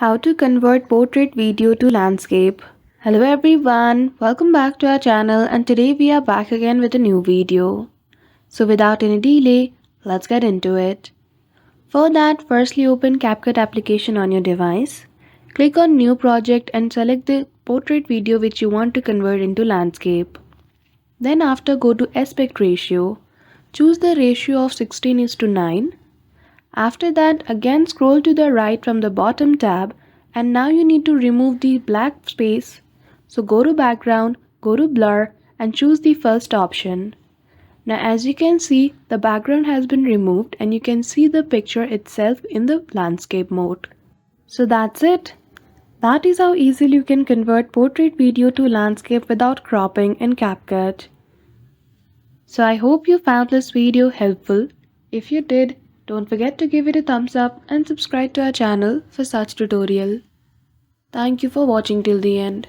How to convert portrait video to landscape. Hello everyone, welcome back to our channel and today we are back again with a new video. So without any delay, let's get into it. For that, firstly open CapCut application on your device. Click on new project and select the portrait video which you want to convert into landscape. Then after go to aspect ratio. Choose the ratio of 16:9. After that, again scroll to the right from the bottom tab and now you need to remove the black space. So go to background, go to blur and choose the first option. Now as you can see, the background has been removed and you can see the picture itself in the landscape mode. So that's it. That is how easily you can convert portrait video to landscape without cropping in CapCut. So I hope you found this video helpful. If you did, don't forget to give it a thumbs up and subscribe to our channel for such tutorial. Thank you for watching till the end.